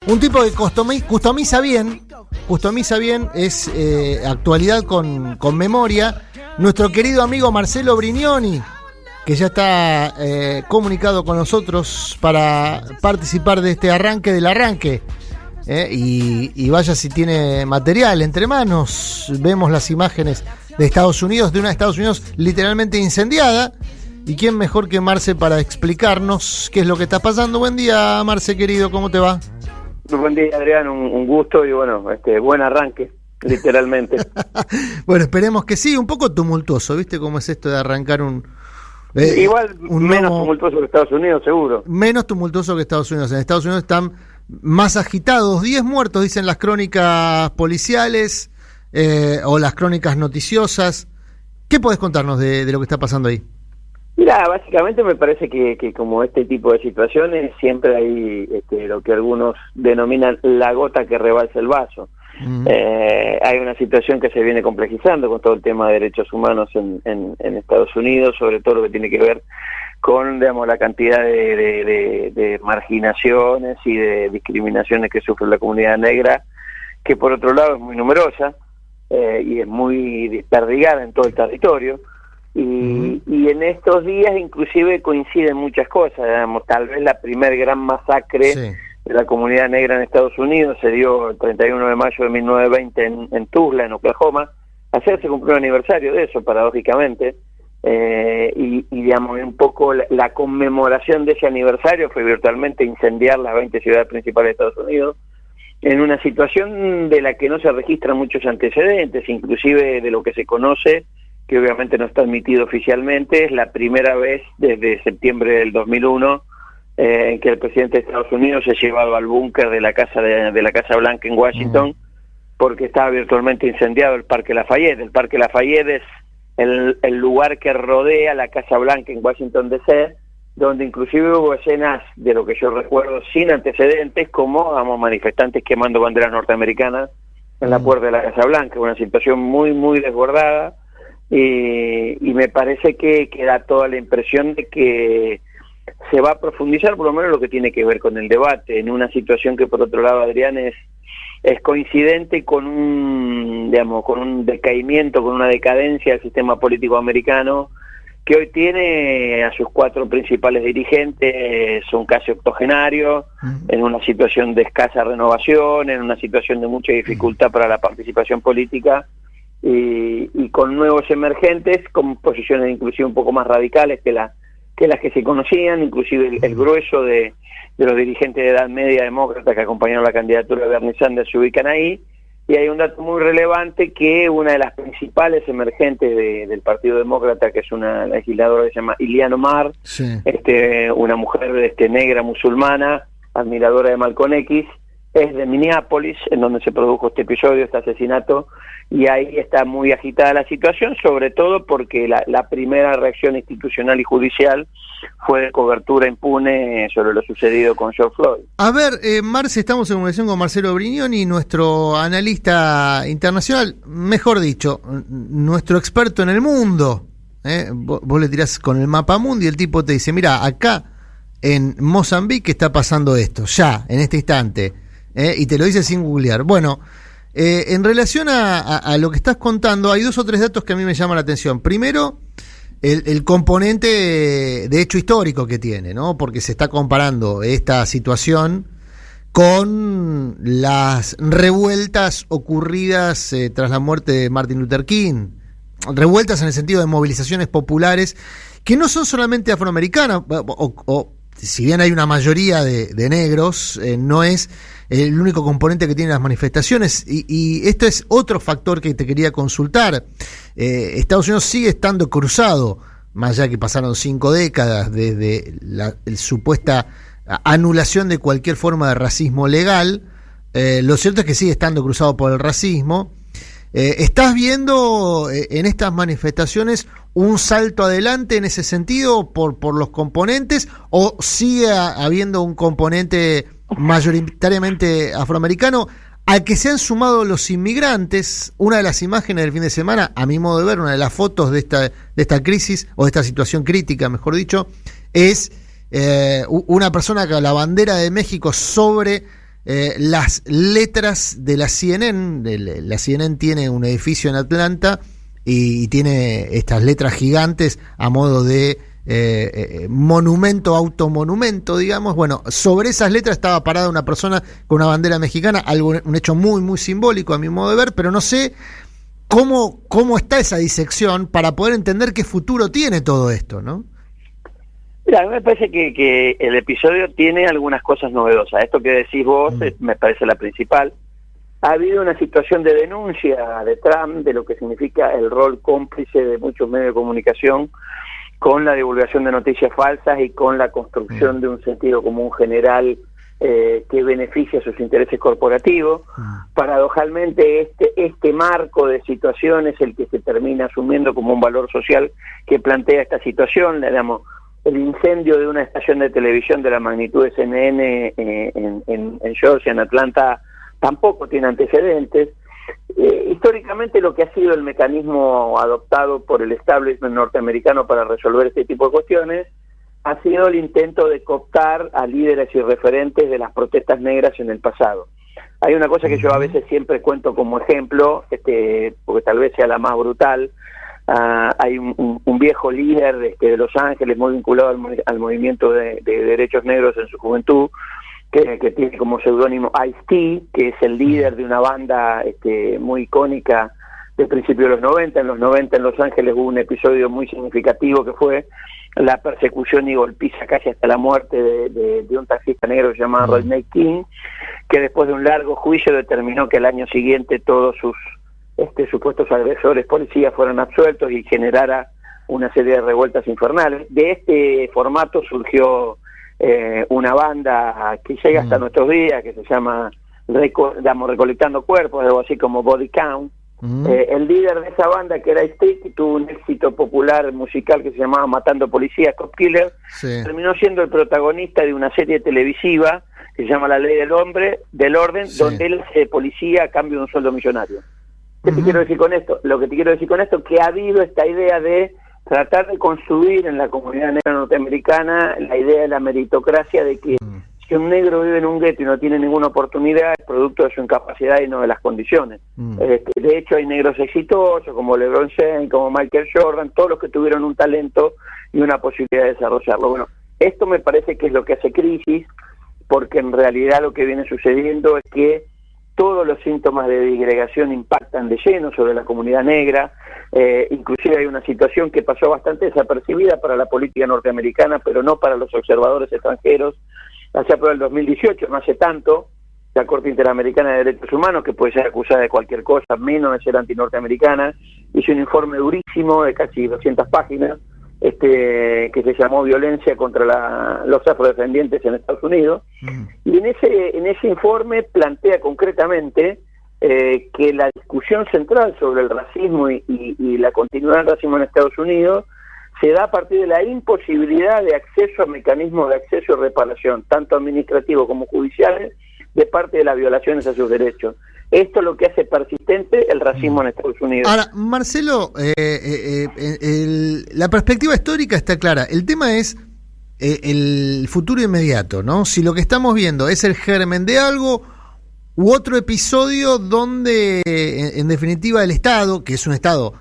Un tipo que customiza bien, es actualidad con memoria. Nuestro querido amigo Marcelo Brignoni, que ya está comunicado con nosotros para participar de este arranque del arranque. Y vaya si tiene material entre manos. Vemos las imágenes de Estados Unidos, de una Estados Unidos literalmente incendiada. ¿Y quién mejor que Marce para explicarnos qué es lo que está pasando? Buen día, Marce, querido, ¿cómo te va? Buen día, Adrián, un gusto y bueno, buen arranque, literalmente. Bueno, esperemos que sí, un poco tumultuoso, ¿viste cómo es esto de arrancar igual menos nuevo, tumultuoso que Estados Unidos, seguro. Menos tumultuoso que Estados Unidos. En Estados Unidos están más agitados, 10 muertos, dicen las crónicas policiales o las crónicas noticiosas. ¿Qué podés contarnos de lo que está pasando ahí? Mira, básicamente me parece que como este tipo de situaciones siempre hay lo que algunos denominan la gota que rebalsa el vaso. Hay una situación que se viene complejizando con todo el tema de derechos humanos en Estados Unidos, sobre todo lo que tiene que ver con, digamos, la cantidad de marginaciones y de discriminaciones que sufre la comunidad negra, que por otro lado es muy numerosa y es muy desperdigada en todo el territorio. Y en estos días inclusive coinciden muchas cosas, digamos, tal vez la primer gran masacre de la comunidad negra en Estados Unidos se dio el 31 de mayo de 1920 en Tulsa, en Oklahoma. Ayer se cumplió el aniversario de eso, paradójicamente, y digamos, un poco la conmemoración de ese aniversario fue virtualmente incendiar las 20 ciudades principales de Estados Unidos, en una situación de la que no se registran muchos antecedentes, inclusive de lo que se conoce, que obviamente no está admitido oficialmente. Es la primera vez desde septiembre del 2001 en que el presidente de Estados Unidos se llevado al búnker de la Casa Blanca en Washington, porque estaba virtualmente incendiado el Parque Lafayette. El Parque Lafayette es el lugar que rodea la Casa Blanca en Washington D.C., donde inclusive hubo escenas, de lo que yo recuerdo, sin antecedentes, como manifestantes quemando banderas norteamericanas en la puerta de la Casa Blanca. Una situación muy, muy desbordada. Y me parece que da toda la impresión de que se va a profundizar por lo menos lo que tiene que ver con el debate, en una situación que por otro lado, Adrián, es coincidente con un decaimiento, con una decadencia del sistema político americano, que hoy tiene a sus 4 principales dirigentes, son casi octogenarios, en una situación de escasa renovación, en una situación de mucha dificultad para la participación política, y con nuevos emergentes, con posiciones inclusive un poco más radicales que las que se conocían, inclusive el grueso de los dirigentes de edad media demócratas que acompañaron la candidatura de Bernie Sanders se ubican ahí. Y hay un dato muy relevante, que una de las principales emergentes del Partido Demócrata, que es una legisladora que se llama Ilhan Omar, una mujer negra musulmana, admiradora de Malcolm X, es de Minneapolis, en donde se produjo este episodio, este asesinato, y ahí está muy agitada la situación, sobre todo porque la primera reacción institucional y judicial fue de cobertura impune sobre lo sucedido con George Floyd. A ver, Marce, estamos en comunicación con Marcelo Brignoni, nuestro analista internacional, mejor dicho, nuestro experto en el mundo. Vos le tirás con el mapa mundi y el tipo te dice, mira, acá en Mozambique está pasando esto, ya, en este instante. Y te lo dice sin googlear. Bueno, en relación a lo que estás contando, hay 2 o 3 datos que a mí me llaman la atención. Primero, el componente de hecho histórico que tiene, ¿no? Porque se está comparando esta situación con las revueltas ocurridas tras la muerte de Martin Luther King. Revueltas en el sentido de movilizaciones populares que no son solamente afroamericanas, o si bien hay una mayoría de negros, no es el único componente que tienen las manifestaciones, y esto es otro factor que te quería consultar. Estados Unidos sigue estando cruzado, más allá que pasaron 5 décadas desde la supuesta anulación de cualquier forma de racismo legal. Lo cierto es que sigue estando cruzado por el racismo. ¿Estás viendo en estas manifestaciones un salto adelante en ese sentido por los componentes, o sigue habiendo un componente mayoritariamente afroamericano al que se han sumado los inmigrantes? Una de las imágenes del fin de semana, a mi modo de ver, una de las fotos de esta crisis, o de esta situación crítica, mejor dicho, es una persona con la bandera de México sobre las letras de la CNN. La CNN tiene un edificio en Atlanta y tiene estas letras gigantes a modo de monumento, automonumento, digamos. Bueno, sobre esas letras estaba parada una persona con una bandera mexicana, un hecho muy, muy simbólico a mi modo de ver, pero no sé cómo está esa disección para poder entender qué futuro tiene todo esto, ¿no? Mira, a mí me parece que el episodio tiene algunas cosas novedosas. Esto que decís vos me parece la principal. Ha habido una situación de denuncia de Trump de lo que significa el rol cómplice de muchos medios de comunicación con la divulgación de noticias falsas y con la construcción de un sentido común general que beneficia sus intereses corporativos. Paradojalmente, este marco de situación es el que se termina asumiendo como un valor social que plantea esta situación. Digamos, el incendio de una estación de televisión de la magnitud de CNN en Georgia, en Atlanta, tampoco tiene antecedentes. Históricamente lo que ha sido el mecanismo adoptado por el establishment norteamericano para resolver este tipo de cuestiones ha sido el intento de cooptar a líderes y referentes de las protestas negras en el pasado. Hay una cosa que yo a veces siempre cuento como ejemplo, porque tal vez sea la más brutal. Hay un viejo líder de Los Ángeles muy vinculado al movimiento de derechos negros en su juventud, que tiene como seudónimo Ice-T, que es el líder de una banda muy icónica del principio de los 90. En los 90 en Los Ángeles hubo un episodio muy significativo que fue la persecución y golpiza casi hasta la muerte de un taxista negro llamado Rodney King, que después de un largo juicio determinó que al año siguiente todos sus supuestos agresores policías fueron absueltos y generara una serie de revueltas infernales. De este formato surgió una banda que llega hasta nuestros días, que se llama Recolectando Cuerpos, algo así como Body Count. El líder de esa banda, que era Ice-T, tuvo un éxito popular musical que se llamaba Matando Policías, Cop Killer. Terminó siendo el protagonista de una serie televisiva que se llama La Ley del Orden, donde él es policía a cambio de un sueldo millonario. ¿Qué te quiero decir con esto? Lo que te quiero decir con esto es que ha habido esta idea de tratar de construir en la comunidad negra norteamericana la idea de la meritocracia, de que si un negro vive en un gueto y no tiene ninguna oportunidad, es producto de su incapacidad y no de las condiciones. De hecho, hay negros exitosos como LeBron James, como Michael Jordan, todos los que tuvieron un talento y una posibilidad de desarrollarlo. Bueno, esto me parece que es lo que hace crisis, porque en realidad lo que viene sucediendo es que todos los síntomas de disgregación impactan de lleno sobre la comunidad negra. Inclusive hay una situación que pasó bastante desapercibida para la política norteamericana, pero no para los observadores extranjeros. Allá por el 2018, no hace tanto, la Corte Interamericana de Derechos Humanos, que puede ser acusada de cualquier cosa, menos de ser antinorteamericana, hizo un informe durísimo de casi 200 páginas, que se llamó Violencia contra los afrodescendientes en Estados Unidos. Y en ese informe plantea concretamente que la discusión central sobre el racismo y la continuidad del racismo en Estados Unidos se da a partir de la imposibilidad de acceso a mecanismos de acceso y reparación, tanto administrativos como judiciales, de parte de las violaciones a sus derechos. Esto es lo que hace persistente el racismo en Estados Unidos. Ahora, Marcelo, la perspectiva histórica está clara. El tema es el futuro inmediato, ¿no? Si lo que estamos viendo es el germen de algo u otro episodio donde, en definitiva, el Estado, que es un Estado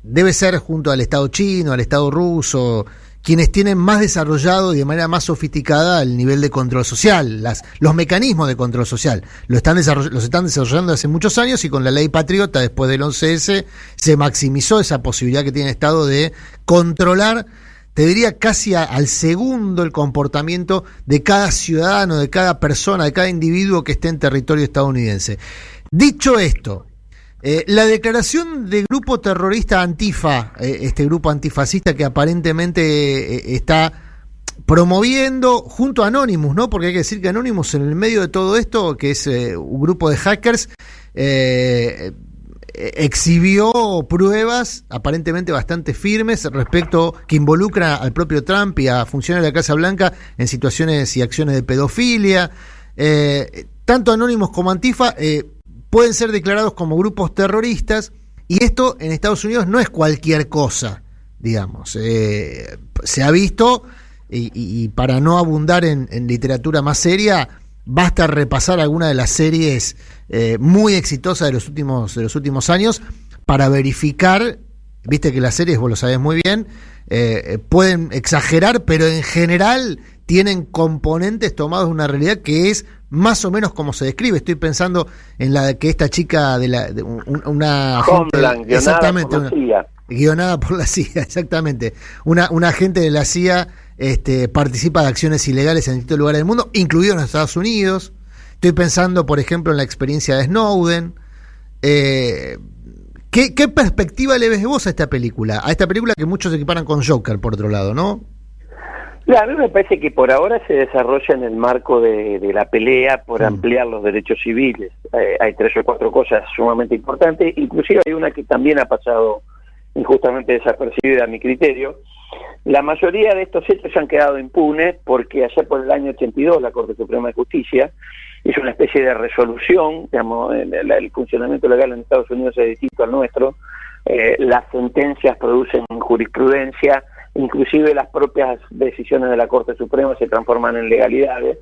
debe ser junto al Estado chino, al Estado ruso, quienes tienen más desarrollado y de manera más sofisticada el nivel de control social, los mecanismos de control social. Los están desarrollando hace muchos años, y con la ley Patriota, después del 11S, se maximizó esa posibilidad que tiene el Estado de controlar, te diría casi al segundo, el comportamiento de cada ciudadano, de cada persona, de cada individuo que esté en territorio estadounidense. Dicho esto, la declaración del grupo terrorista Antifa, este grupo antifascista que aparentemente está promoviendo junto a Anonymous, ¿no? Porque hay que decir que Anonymous, en el medio de todo esto, que es un grupo de hackers, exhibió pruebas aparentemente bastante firmes respecto, que involucra al propio Trump y a funcionarios de la Casa Blanca en situaciones y acciones de pedofilia. Tanto Anonymous como Antifa pueden ser declarados como grupos terroristas, y esto en Estados Unidos no es cualquier cosa, digamos. Se ha visto, y para no abundar en literatura más seria, basta repasar alguna de las series muy exitosas de los últimos años para verificar, viste que las series, vos lo sabés muy bien, pueden exagerar, pero en general tienen componentes tomados de una realidad que es más o menos como se describe. Estoy pensando en la que esta chica de una Homeland, exactamente, guionada por la CIA. Guionada por la CIA, exactamente. Una agente de la CIA participa de acciones ilegales en distintos lugares del mundo, incluido en los Estados Unidos. Estoy pensando, por ejemplo, en la experiencia de Snowden. ¿Qué perspectiva le ves vos a esta película? A esta película que muchos equiparan con Joker, por otro lado, ¿no? A mí me parece que por ahora se desarrolla en el marco de la pelea por ampliar los derechos civiles. Hay 3 o 4 cosas sumamente importantes, inclusive hay una que también ha pasado injustamente desapercibida a mi criterio. La mayoría de estos hechos han quedado impunes porque allá por el año 82 la Corte Suprema de Justicia hizo una especie de resolución, digamos, el funcionamiento legal en Estados Unidos es distinto al nuestro, las sentencias producen jurisprudencia, inclusive las propias decisiones de la Corte Suprema se transforman en legalidades.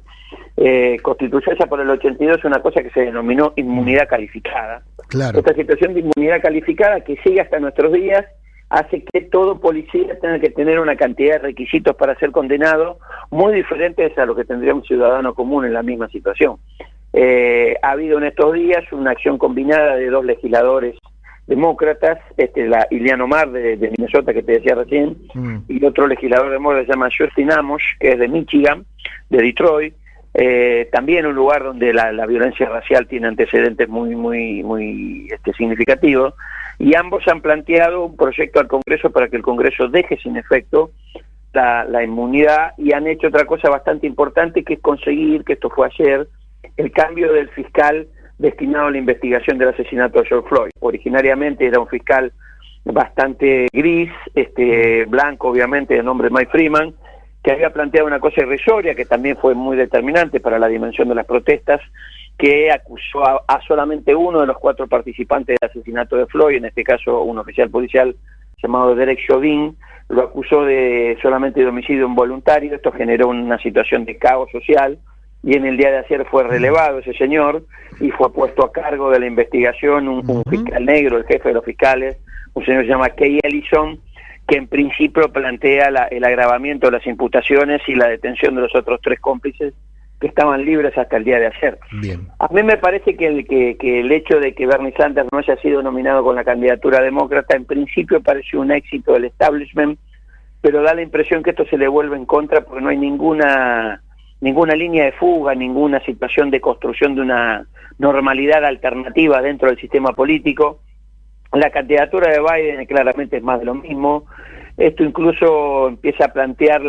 Constituyó esa por el 82 una cosa que se denominó inmunidad calificada. Claro. Esta situación de inmunidad calificada que sigue hasta nuestros días hace que todo policía tenga que tener una cantidad de requisitos para ser condenado muy diferentes a lo que tendría un ciudadano común en la misma situación. Ha habido en estos días una acción combinada de 2 legisladores demócratas, la Ilhan Omar de Minnesota, que te decía recién, y otro legislador demócrata se llama Justin Amash, que es de Michigan, de Detroit, también un lugar donde la violencia racial tiene antecedentes muy significativos, y ambos han planteado un proyecto al Congreso para que el Congreso deje sin efecto la inmunidad, y han hecho otra cosa bastante importante, que es conseguir, que esto fue ayer, el cambio del fiscal destinado a la investigación del asesinato de George Floyd. Originariamente era un fiscal bastante gris, blanco obviamente, de nombre Mike Freeman, que había planteado una cosa irrisoria, que también fue muy determinante para la dimensión de las protestas, que acusó a solamente uno de los 4 participantes del asesinato de Floyd, en este caso un oficial policial llamado Derek Chauvin, lo acusó solamente de homicidio involuntario. Esto generó una situación de caos social, y en el día de ayer fue relevado ese señor y fue puesto a cargo de la investigación un fiscal negro, el jefe de los fiscales, un señor que se llama Kay Ellison, que en principio plantea el agravamiento de las imputaciones y la detención de los otros 3 cómplices que estaban libres hasta el día de ayer. Bien. A mí me parece que el hecho de que Bernie Sanders no haya sido nominado con la candidatura demócrata en principio pareció un éxito del establishment, pero da la impresión que esto se le vuelve en contra porque no hay ninguna línea de fuga, ninguna situación de construcción de una normalidad alternativa dentro del sistema político. La candidatura de Biden claramente es más de lo mismo. Esto incluso empieza a plantear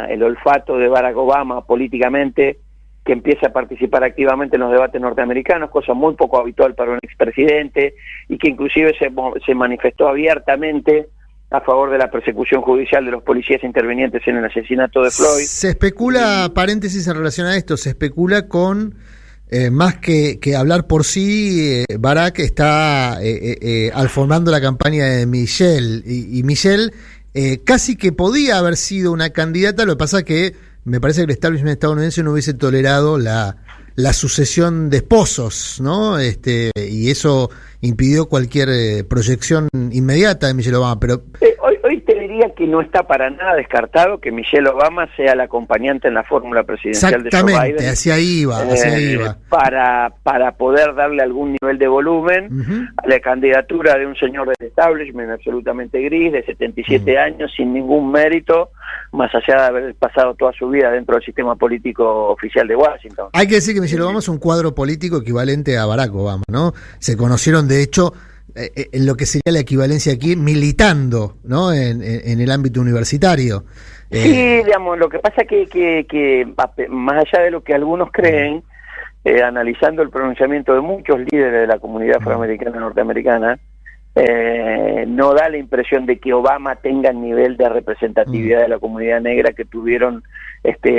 el olfato de Barack Obama políticamente, que empieza a participar activamente en los debates norteamericanos, cosa muy poco habitual para un expresidente, y que inclusive se manifestó abiertamente a favor de la persecución judicial de los policías intervinientes en el asesinato de Floyd. Se especula, paréntesis en relación a esto, se especula con, más que hablar por sí, Barack está alformando la campaña de Michelle, y Michelle casi que podía haber sido una candidata. Lo que pasa que me parece que el establishment estadounidense no hubiese tolerado la sucesión de esposos, ¿no? Y eso impidió cualquier proyección inmediata de Michelle Obama, pero hoy te diría que no está para nada descartado que Michelle Obama sea la acompañante en la fórmula presidencial de Joe Biden. Exactamente, hacia ahí iba. Para poder darle algún nivel de volumen a la candidatura de un señor del establishment absolutamente gris, de 77 años, sin ningún mérito, más allá de haber pasado toda su vida dentro del sistema político oficial de Washington. Hay que decir que Michelle Obama es un cuadro político equivalente a Barack Obama, ¿no? Se conocieron, de hecho, en lo que sería la equivalencia aquí, militando, ¿no? En el ámbito universitario. Sí, digamos, lo que pasa que más allá de lo que algunos creen, analizando el pronunciamiento de muchos líderes de la comunidad afroamericana norteamericana, no da la impresión de que Obama tenga el nivel de representatividad de la comunidad negra que tuvieron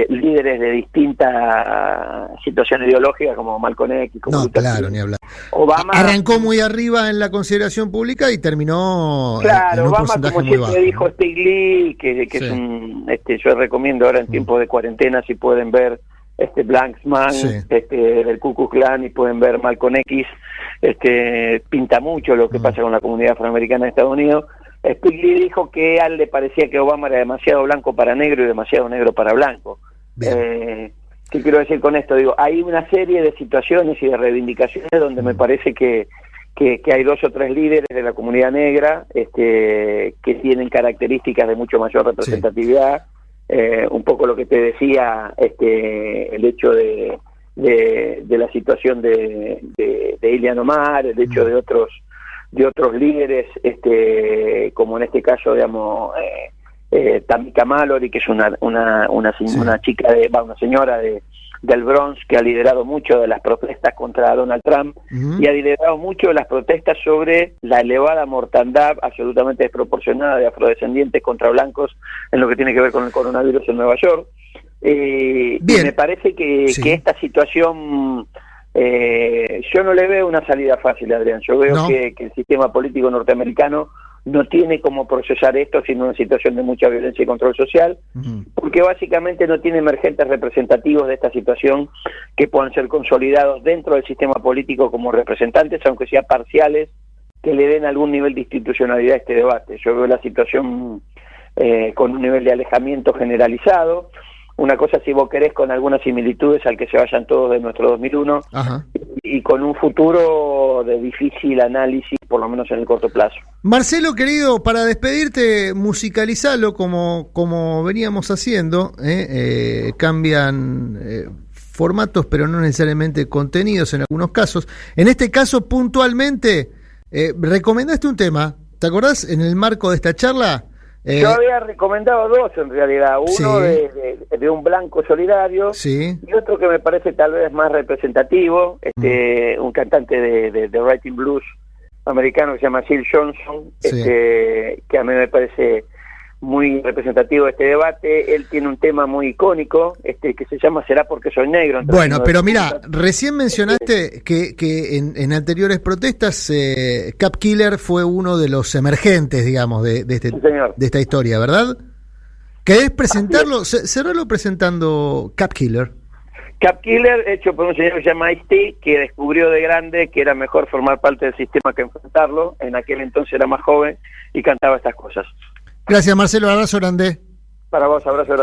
líderes de distintas situaciones ideológicas como Malcolm X. Como no, claro, King. Ni hablar. Obama arrancó muy arriba en la consideración pública y terminó claro, en un Obama, porcentaje como muy siempre bajo, dijo ¿no? Stiglitz, que sí. es un, yo recomiendo ahora en tiempos de cuarentena, si pueden ver Blanksman, Sí. del Ku Klux Klan, y pueden ver Malcolm X, pinta mucho lo que pasa con la comunidad afroamericana de Estados Unidos. Spigley dijo que a él le parecía que Obama era demasiado blanco para negro y demasiado negro para blanco. ¿Qué quiero decir con esto? Digo, hay una serie de situaciones y de reivindicaciones donde me parece que hay 2 o 3 líderes de la comunidad negra que tienen características de mucho mayor representatividad. Un poco lo que te decía, el hecho de la situación de Ilhan Omar, el hecho de otros líderes, como en este caso, digamos, Tamika Mallory, que es una chica una señora del Bronx, que ha liderado mucho de las protestas contra Donald Trump, y ha liderado mucho de las protestas sobre la elevada mortandad absolutamente desproporcionada de afrodescendientes contra blancos en lo que tiene que ver con el coronavirus en Nueva York. Y me parece que esta situación, yo no le veo una salida fácil, Adrián. Yo veo que el sistema político norteamericano no tiene cómo procesar esto sino una situación de mucha violencia y control social, porque básicamente no tiene emergentes representativos de esta situación que puedan ser consolidados dentro del sistema político como representantes, aunque sea parciales, que le den algún nivel de institucionalidad a este debate. Yo veo la situación con un nivel de alejamiento generalizado. Una cosa, si vos querés, con algunas similitudes al que se vayan todos de nuestro 2001, y con un futuro de difícil análisis, por lo menos en el corto plazo. Marcelo, querido, para despedirte, musicalizalo como veníamos haciendo. Cambian formatos, pero no necesariamente contenidos en algunos casos. En este caso, puntualmente, recomendaste un tema. ¿Te acordás en el marco de esta charla? Yo había recomendado 2 en realidad, uno de un blanco solidario, y otro que me parece tal vez más representativo, un cantante de writing blues americano que se llama Sil Johnson, que a mí me parece muy representativo de este debate. Él tiene un tema muy icónico, que se llama Será porque soy negro. Bueno, pero mira, recién mencionaste que en anteriores protestas Cap Killer fue uno de los emergentes, digamos, de esta historia, ¿verdad? ¿Querés presentarlo? Cerralo presentando Cap Killer. Cap Killer, hecho por un señor que se llama Ice-T, que descubrió de grande que era mejor formar parte del sistema que enfrentarlo. En aquel entonces era más joven y cantaba estas cosas. Gracias, Marcelo. Abrazo grande. Para vos, abrazo grande.